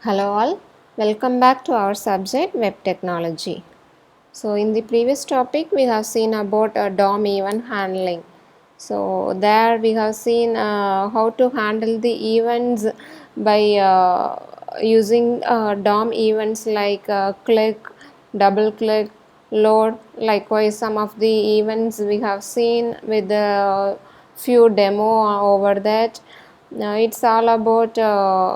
Hello all, welcome back to our subject web technology. So in the previous topic we have seen about DOM event handling. So there we have seen how to handle the events by using DOM events like click, double click, load. Likewise some of the events we have seen with a few demo over that. It's all about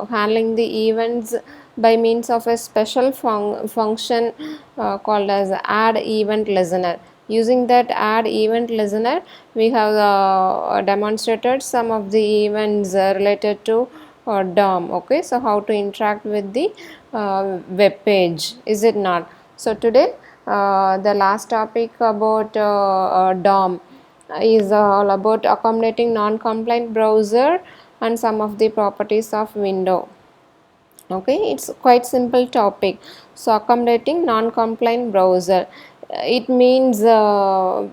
handling the events by means of a special function called as add event listener. Using that add event listener, we have demonstrated some of the events related to DOM. Okay, so how to interact with the web page, is it not? So today the last topic about DOM is all about accommodating non-compliant browser and some of the properties of window. Okay, it's quite simple topic. So accommodating non-compliant browser, it means so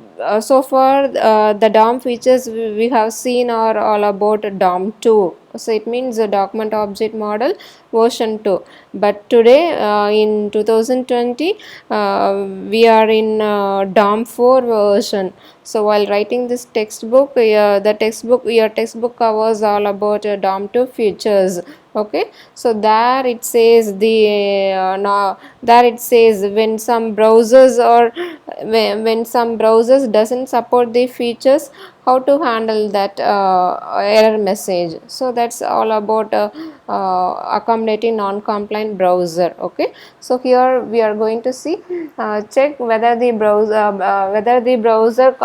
far the DOM features we have seen are all about DOM 2. So it means the document object model version 2, but today in 2020 we are in DOM 4 version. So while writing this textbook, your textbook covers all about DOM 2 features. Okay, so there it says no, there it says when some browsers or when some browsers doesn't support the features, how to handle that error message. So that's all about accommodating non-compliant browser. Okay, so here we are going to see check whether the browser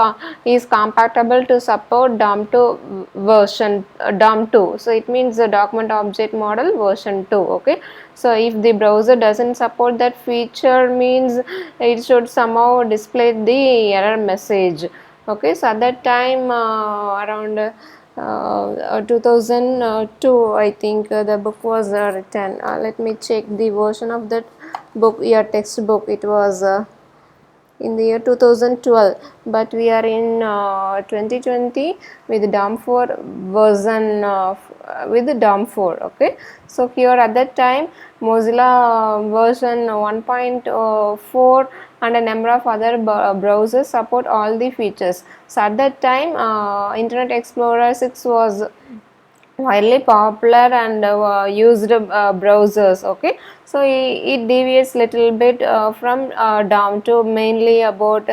is compatible to support DOM2 version DOM2. So it means the document object model version 2. Okay, so if the browser doesn't support that feature, means it should somehow display the error message. Okay, so at that time around 2002 I think the book was written. Let me check the version of that book, your textbook. It was in the year 2012, but we are in 2020 with DOM 4 version with DOM 4. Okay, so here at that time Mozilla version 1.4 and a number of other browsers support all the features. So at that time Internet Explorer 6 was widely popular and used browsers. Okay, so it deviates little bit from down to mainly about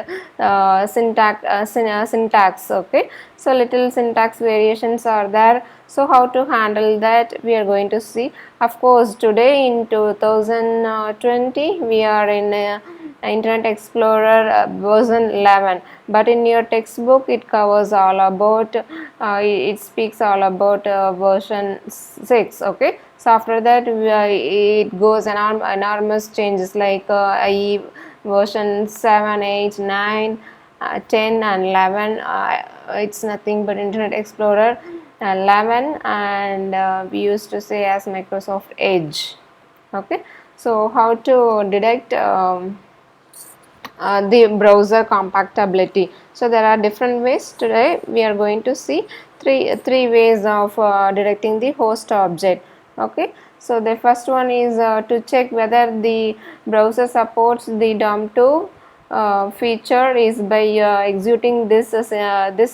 syntax. Okay, so little syntax variations are there. So how to handle that we are going to see. Of course today in 2020 we are in Internet Explorer version 11, but in your textbook it covers all about it speaks all about version 6. Okay, so after that it goes enormous changes like IE version 7, 8, 9, 10 and 11. It's nothing but Internet Explorer 11, and we used to say as Microsoft Edge. Okay, so how to detect the browser compatibility. So there are different ways. Today we are going to see three ways of detecting the host object. Okay, so the first one is to check whether the browser supports the DOM2 feature is by executing this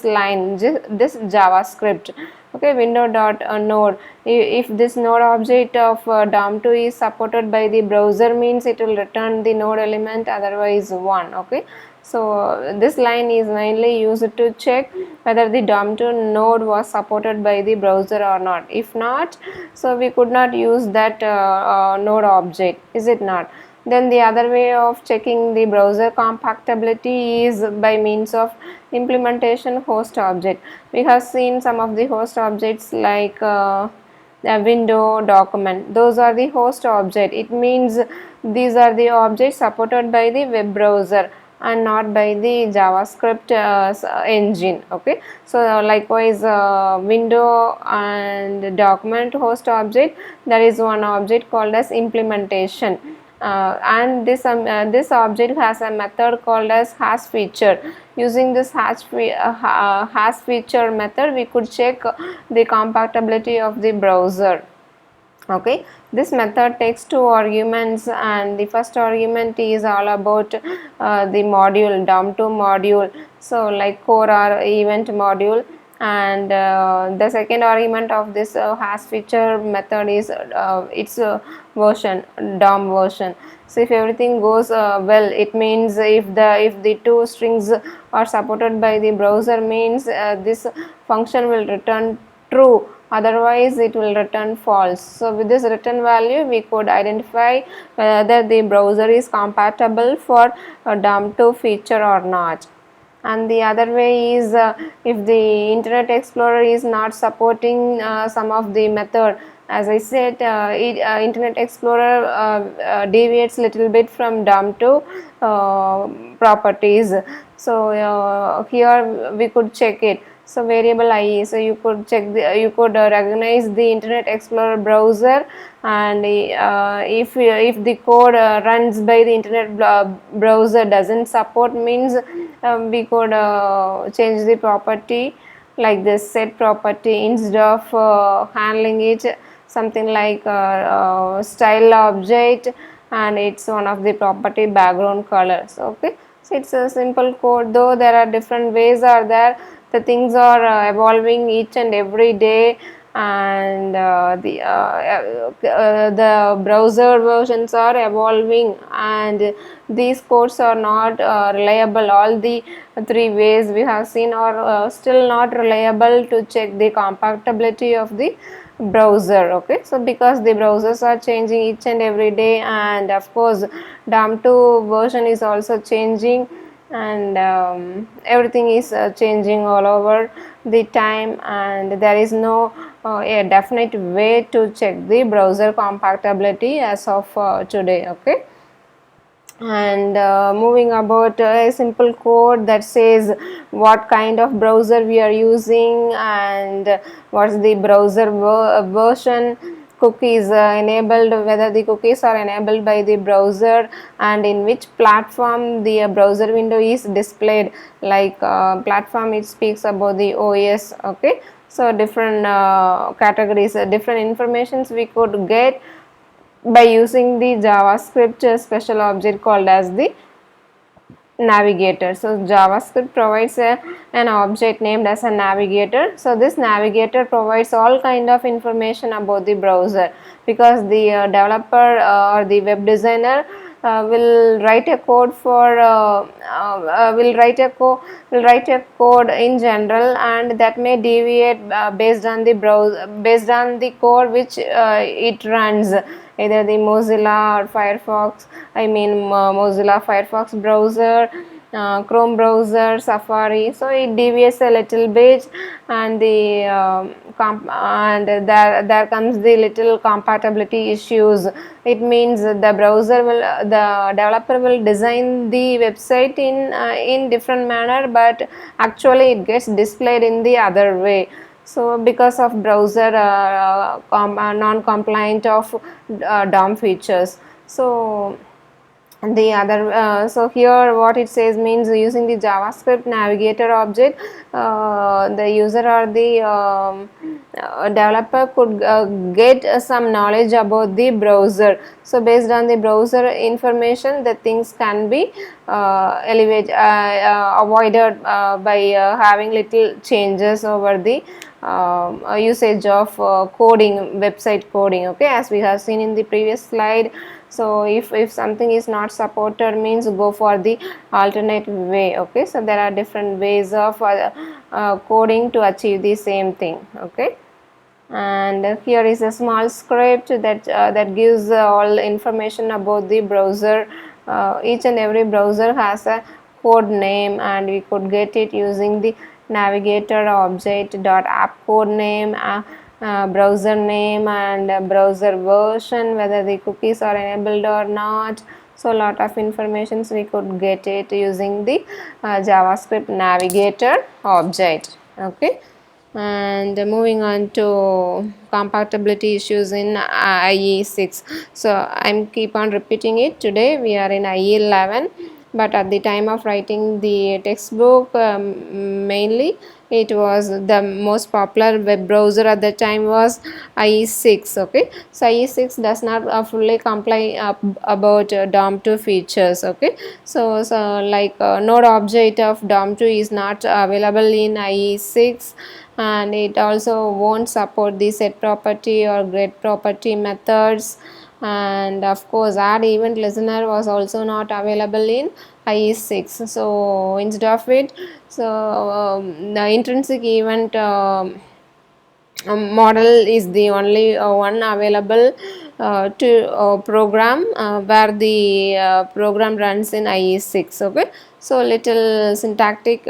line, this JavaScript. Okay, window.node. If this node object of DOM2 is supported by the browser, means it will return the node element, otherwise 1. Okay, so this line is mainly used to check whether the DOM2 node was supported by the browser or not. If not, so we could not use that node object, is it not? Then the other way of checking the browser compatibility is by means of implementation host object. We have seen some of the host objects like the window, document. Those are the host object. It means these are the objects supported by the web browser and not by the JavaScript engine. Okay, so likewise window and document host object, there is one object called as implementation. And this object has a method called as hash feature. Using this hash feature method, we could check the compatibility of the browser. Okay, this method takes two arguments, and the first argument is all about the module DOM2 module, so like core or event module, and the second argument of this has feature method is its version, DOM version. So if everything goes well, it means if the two strings are supported by the browser, means this function will return true, otherwise it will return false. So with this return value, we could identify whether the browser is compatible for a DOM2 feature or not. And the other way is if the Internet Explorer is not supporting some of the method. As I said, Internet Explorer deviates little bit from DOM2 properties. So here we could check it. So variable IE, so you could check you could recognize the Internet Explorer browser, and if the code runs by the Internet browser doesn't support, means we could change the property like this, set property, instead of handling it something like style object, and it's one of the property background colors. Okay, so it's a simple code, though there are different ways are there. The things are evolving each and every day, and the browser versions are evolving, and these codes are not reliable. All the three ways we have seen are still not reliable to check the compatibility of the browser. Okay, so because the browsers are changing each and every day, and of course DOM2 version is also changing, and everything is changing all over the time, and there is no a definite way to check the browser compatibility as of today. Okay, and moving about a simple code that says what kind of browser we are using, and what's the browser version, cookies enabled, whether the cookies are enabled by the browser, and in which platform the browser window is displayed, like platform it speaks about the OS. Okay, so different categories, different informations we could get by using the JavaScript special object called as the navigator. So JavaScript provides an object named as a navigator. So this navigator provides all kind of information about the browser, because the developer or the web designer will write a code for will write a code in general, and that may deviate based on the browser, based on the code which it runs, either the Mozilla or Firefox, Mozilla Firefox browser, Chrome browser, Safari. So it deviates a little bit, and there comes the little compatibility issues. It means the browser will the developer will design the website in different manner, but actually it gets displayed in the other way. So because of browser non-compliant of DOM features. So the other so here what it says means, using the JavaScript navigator object, the user or the developer could get some knowledge about the browser. So based on the browser information, the things can be avoided by having little changes over the usage of coding, website coding. Okay, as we have seen in the previous slide. So if something is not supported, means go for the alternate way. Okay, so there are different ways of coding to achieve the same thing. Okay, and here is a small script that gives all information about the browser. Each and every browser has a code name, and we could get it using the navigator object dot app code name, browser name, and browser version, whether the cookies are enabled or not. So a lot of informations we could get it using the JavaScript navigator object. Okay, and moving on to compatibility issues in IE6. So I'm keep on repeating it. Today we are in IE11, but at the time of writing the textbook, mainly it was the most popular web browser at the time was IE6. Okay, so IE6 does not fully comply about DOM2 features. Okay, so like node object of DOM2 is not available in IE6, and it also won't support the set property or get property methods. And of course add event listener was also not available in IE6. So instead of it, so the intrinsic event model is the only one available to program where the program runs in IE6. Okay, so little syntactic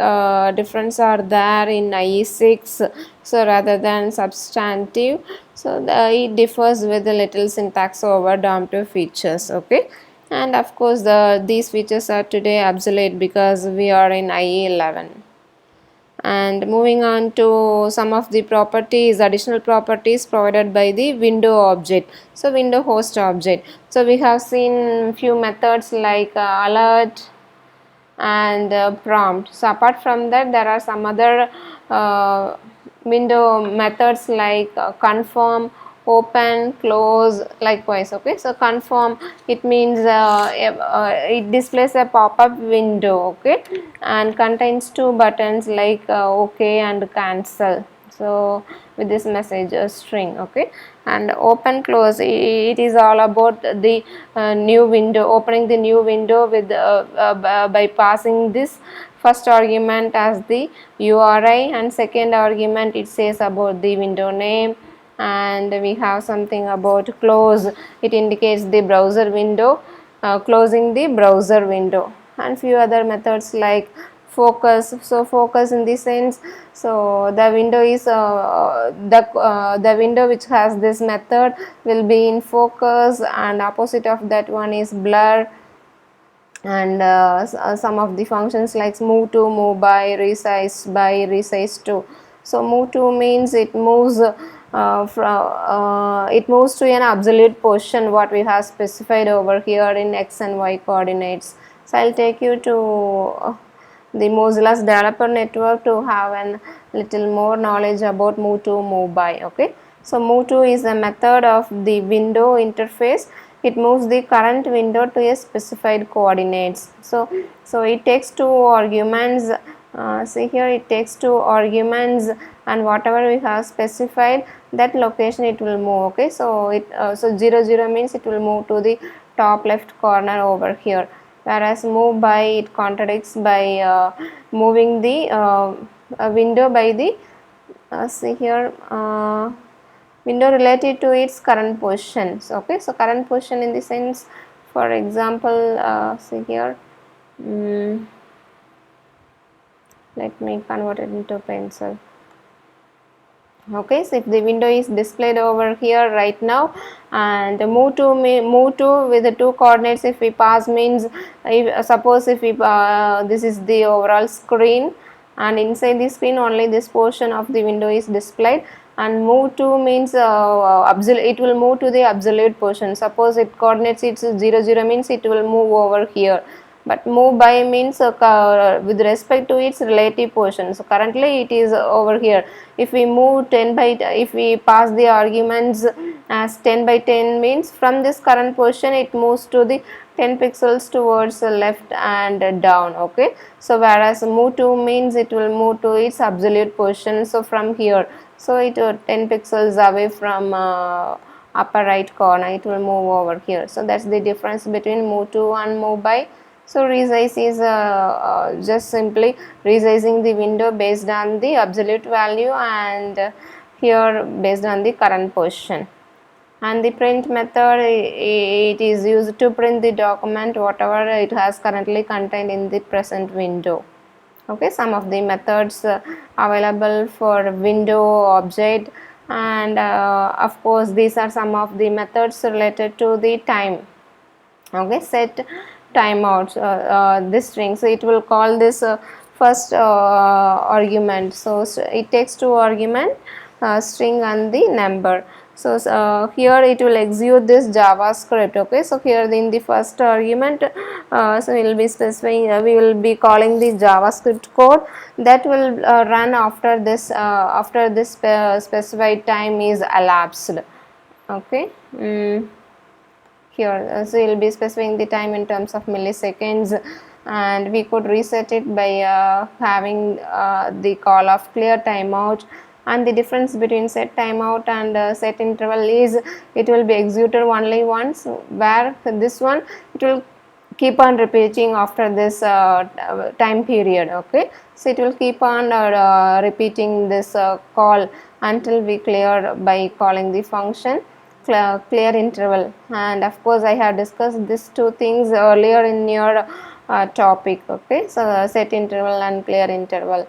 difference are there in IE6, so rather than substantive, so it differs with a little syntax over DOM2 features. Okay, and of course these features are today obsolete because we are in IE11. And moving on to some of the properties, additional properties provided by the window object. So window host object, so we have seen few methods like alert and prompt. So apart from that, there are some other window methods like confirm, open, close, likewise. Okay, so confirm, it means it displays a pop-up window. Okay, and contains two buttons like OK and cancel. So with this message string. Okay, and open close, it is all about the new window, opening the new window with by passing this first argument as the URI, and second argument it says about the window name. And we have something about close, it indicates the browser window, closing the browser window. And few other methods like focus. So focus in the sense, so the window is the window which has this method will be in focus, and opposite of that one is blur. And some of the functions like move to, move by, resize by, resize to. So move to means it moves it moves to an absolute position what we have specified over here in x and y coordinates. So I'll take you to the Mozilla's developer network to have a little more knowledge about move to, move by. Okay, so move to is a method of the window interface. It moves the current window to a specified coordinates. So it takes two arguments. See here, it takes two arguments, and whatever we have specified, that location it will move. Okay, so it so 0 0 means it will move to the top left corner over here, whereas move by, it contradicts by moving the window by the see here window related to its current positions. Okay, so current position in the sense, for example, see here, let me convert it into pencil. Okay, so if the window is displayed over here right now, and move to with the two coordinates, if we pass means, if suppose if we this is the overall screen, and inside the screen only this portion of the window is displayed, and move to means it will move to the absolute portion. Suppose it coordinates it's 0 0 means it will move over here, but move by means with respect to its relative portion. So currently it is over here. If we move 10 by, if we pass the arguments as 10 by 10 means, from this current position it moves to the 10 pixels towards the left and down. Okay, so whereas move to means it will move to its absolute position. So from here, so it 10 pixels away from upper right corner, it will move over here. So that's the difference between move to and move by. So resize is just simply resizing the window based on the absolute value, and here based on the current position. And the print method, it is used to print the document whatever it has currently contained in the present window. Okay, some of the methods available for window object, and of course these are some of the methods related to the time. Okay, set timeouts, this string, so it will call this first argument. So it takes two argument, string and the number. So here it will execute this JavaScript. Okay, so here in the first argument, so we will be specifying, we will be calling the JavaScript code that will run after this specified time is elapsed. Okay. Here so we will be specifying the time in terms of milliseconds, and we could reset it by having the call of clear timeout. And the difference between set timeout and set interval is it will be executed only once, where this one it will keep on repeating after this time period. Okay, so it will keep on repeating this call until we clear by calling the function clear interval. And of course I have discussed these two things earlier in your topic. Okay, so set interval and clear interval.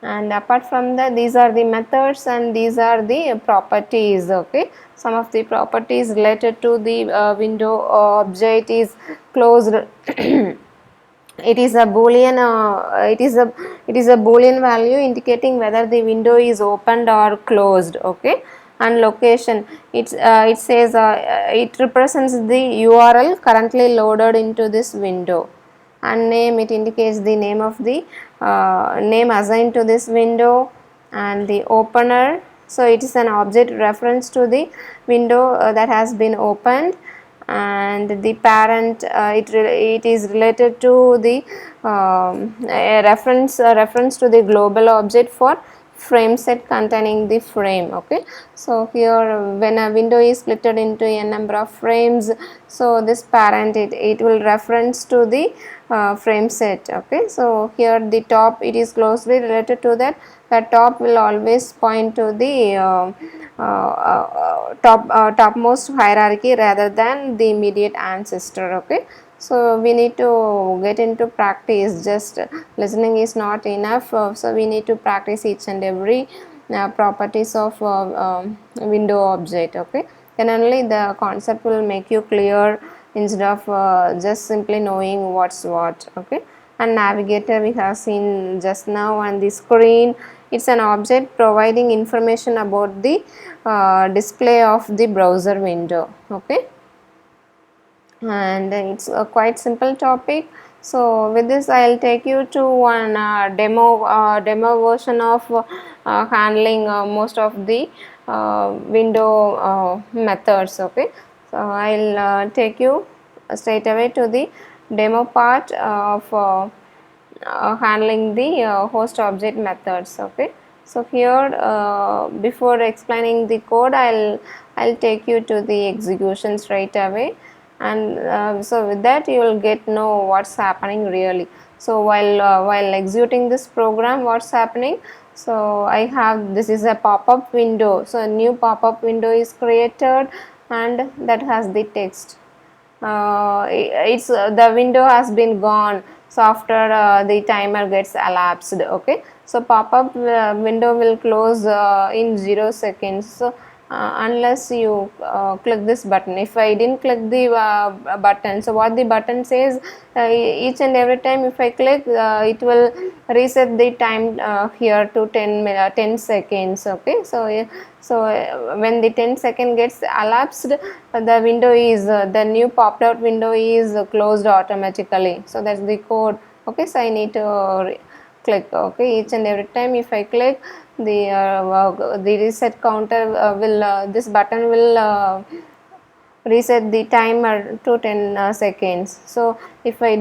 And apart from that, these are the methods and these are the properties. Okay, some of the properties related to the window object is closed. It is a boolean value indicating whether the window is opened or closed. Okay, and location, it says it represents the URL currently loaded into this window. And name, it indicates the name of the name assigned to this window. And the opener, so it is an object reference to the window that has been opened. And the parent, it is related to the a reference to the global object for frame set containing the frame. Okay, so here when a window is split into a number of frames, so this parent, it will reference to the frame set. Okay, so here the top, it is closely related to that. The top will always point to the topmost hierarchy rather than the immediate ancestor. Okay, so we need to get into practice, just listening is not enough. So we need to practice each and every properties of window object. Okay, then only the concept will make you clear instead of just simply knowing what's what. Okay, and navigator we have seen just now. And the screen, it's an object providing information about the display of the browser window. Okay, and it's a quite simple topic. So with this I'll take you to one demo version of handling most of the window methods. Okay, so I'll take you straight away to the demo part of handling the host object methods. Okay, so here before explaining the code, I'll take you to the execution straight away. And so with that you will know what's happening really. So while executing this program, what's happening, so I have, this is a pop-up window, so a new pop-up window is created and that has the text. It's the window has been gone, so after the timer gets elapsed. Okay, so pop-up window will close in 0 seconds. So unless you click this button. If I didn't click the button, so what the button says, each and every time if I click, it will reset the time here to 10 seconds. Okay, so when the 10-second gets elapsed, the window is the new popped out window is closed automatically. So that's the code. Okay, so I need to click. Okay, each and every time if I click, the reset counter this button will reset the timer to 10 seconds. So if I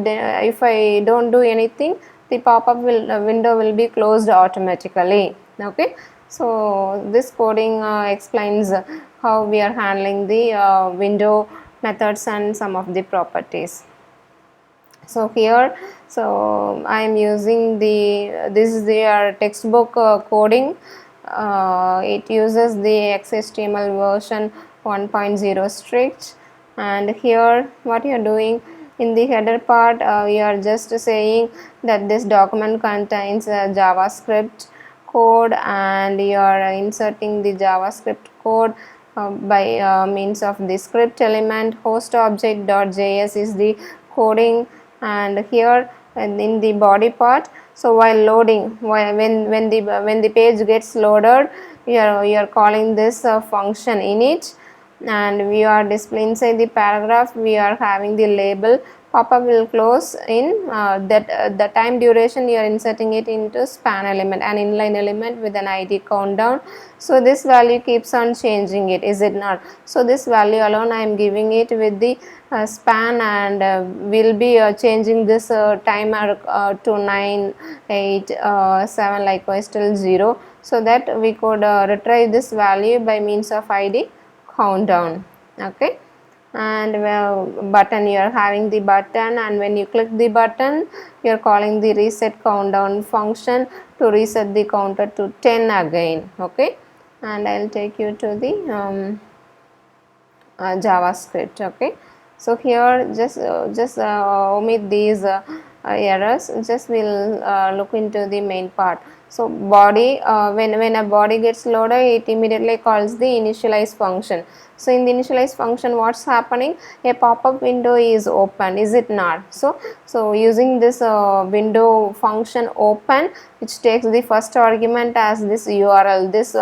don't do anything, the pop-up window will be closed automatically. Okay, so this coding explains how we are handling the window methods and some of the properties. So here, so I am using this is their textbook coding. It uses the XHTML version 1.0 strict. And here what you are doing, in the header part we are just saying that this document contains JavaScript code, and you are inserting the JavaScript code by means of the script element. Host object.js is the coding. And here in the body part, so while loading, when the page gets loaded, you're calling this function init, and we are displaying inside the paragraph we are having the label pop-up will close in the time duration you are inserting it into span element, an inline element with an id countdown. So this value keeps on changing it, is it not? So this value alone I am giving it with the span, and we'll be changing this timer to 9, 8, 7, likewise till 0, so that we could retrieve this value by means of id countdown. Okay, and button, you are having the button, and when you click the button you are calling the reset countdown function to reset the counter to 10 again. Okay, and I'll take you to the JavaScript. Okay, so here just omit these errors, just we'll look into the main part. So body, when a body gets loaded, it immediately calls the initialize function. So in the initialize function, what's happening? A pop-up window is open, is it not? So using this window function open, which takes the first argument as this URL, this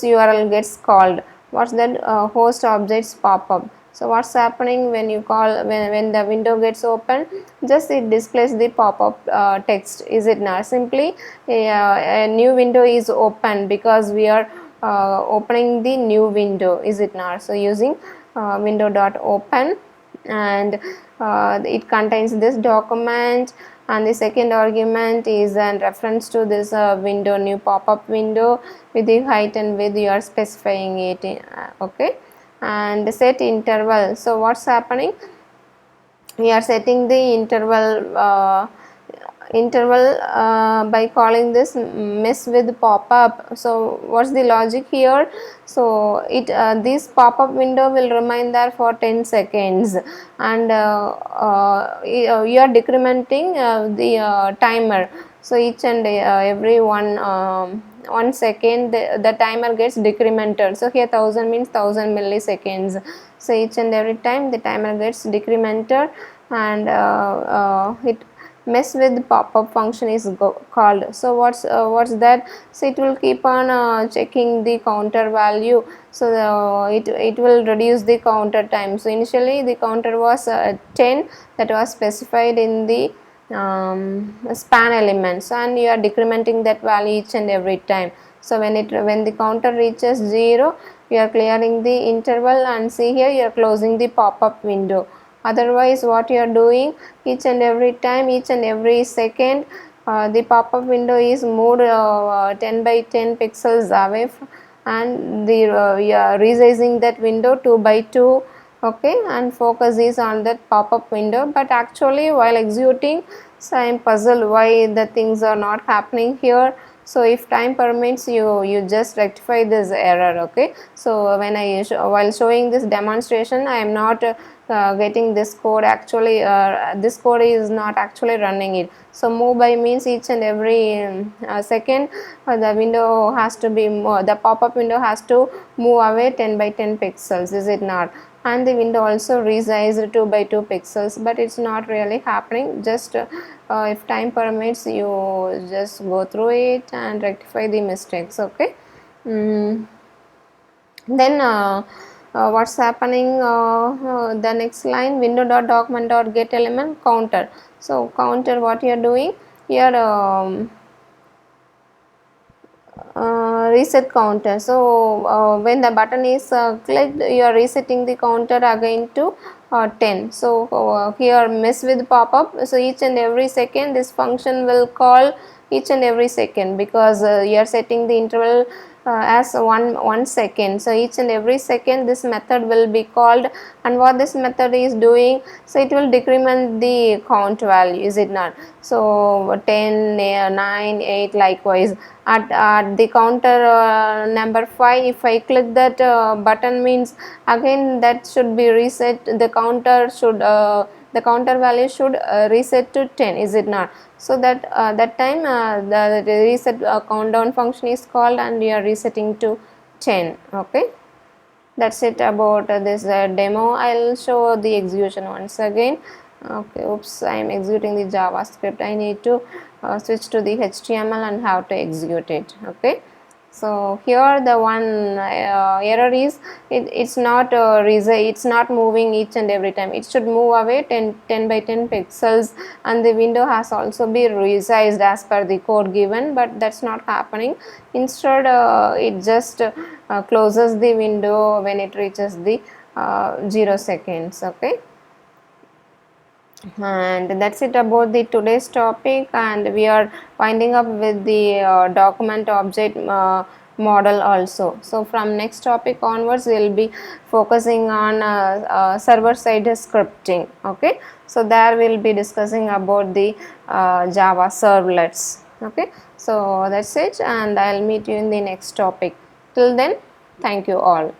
URL gets called. What's that? Host objects pop-up. So what's happening when you call, when the window gets open, just it displays the pop-up text, is it not? Simply a new window is open because we are opening the new window, is it not? So using window.open, and it contains this document, and the second argument is a reference to this window, new pop-up window with the height and width you are specifying it in, okay, and set interval. So what's happening? We are setting the interval by calling this mess with pop-up. So what's the logic here? So it this pop-up window will remain there for 10 seconds, and you are decrementing the timer. So each and every 1 second the timer gets decremented. So here 1000 means 1000 milliseconds. So each and every time the timer gets decremented, and it mess with pop-up function is called. So what's that? So it will keep on checking the counter value. So it will reduce the counter time. So initially the counter was 10, that was specified in the span elements, and you are decrementing that value each and every time. So when the counter reaches 0, you are clearing the interval, and see here you are closing the pop-up window. Otherwise what you are doing, each and every time, each and every second, the pop-up window is moved 10 by 10 pixels away and the you are resizing that window 2 by 2. Okay, and focus is on that pop-up window, but actually while executing, so I am puzzled why the things are not happening here. So if time permits, you just rectify this error. Okay, so when I while showing this demonstration, I am not getting this code. Actually this code is not actually running it. So move by means each and every second the window has to be the pop-up window has to move away 10 by 10 pixels, is it not? And the window also resized 2 by 2 pixels, but it's not really happening. Just if time permits, you just go through it and rectify the mistakes. Okay, then what's happening, the next line, window.document.get element counter. So counter, what you are doing here, reset counter. So when the button is clicked, you are resetting the counter again to 10. So here mess with pop-up. So each and every second this function will call each and every second, because you are setting the interval as 1 second. So each and every second this method will be called, and what this method is doing, so it will decrement the count value, is it not? So 10, 9, 8, likewise at the counter number 5, if I click that button, means again that should be reset, the counter should the counter value should reset to 10, is it not? So that that time the reset countdown function is called, and you are resetting to 10. Okay, that's it about this demo. I'll show the execution once again. Okay, oops, I am executing the JavaScript. I need to switch to the HTML and have to execute it. Okay, so here the one error is it's not it's not moving each and every time. It should move away 10 by 10 pixels, and the window has also been resized as per the code given, but that's not happening. Instead it just closes the window when it reaches the 0 seconds. Okay, and that's it about the today's topic, and we are winding up with the document object model also. So from next topic onwards we'll be focusing on server side scripting. Okay, so there we'll be discussing about the Java servlets. Okay, so that's it, and I'll meet you in the next topic. Till then, thank you all.